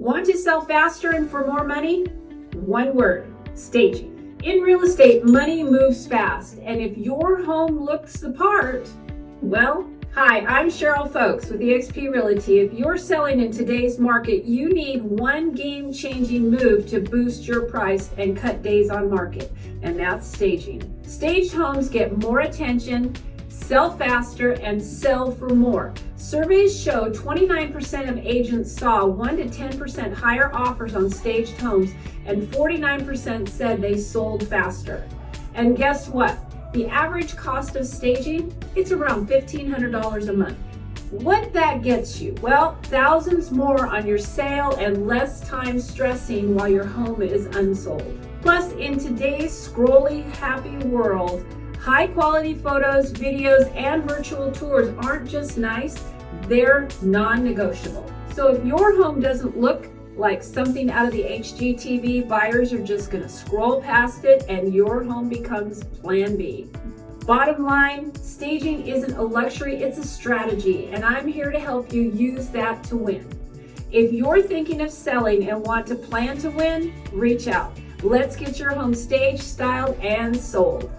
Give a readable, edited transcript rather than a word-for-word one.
Want to sell faster and for more money? One word: staging. In real estate, money moves fast, and if your home looks the part, well, hi, I'm Cheryl Folks with eXp Realty. If you're selling in today's market, you need one game-changing move to boost your price and cut days on market, and that's staging. Staged homes get more attention, sell faster, and sell for more. Surveys show 29% of agents saw 1 to 10% higher offers on staged homes, and 49% said they sold faster. And guess what? The average cost of staging, it's around $1,500 a month. What that gets you? Well, thousands more on your sale and less time stressing while your home is unsold. Plus, in today's scrolly, happy world, high quality photos, videos, and virtual tours aren't just nice, they're non-negotiable. So if your home doesn't look like something out of the HGTV, buyers are just gonna scroll past it and your home becomes plan B. Bottom line, staging isn't a luxury, it's a strategy, and I'm here to help you use that to win. If you're thinking of selling and want to plan to win, reach out. Let's get your home staged, styled, and sold.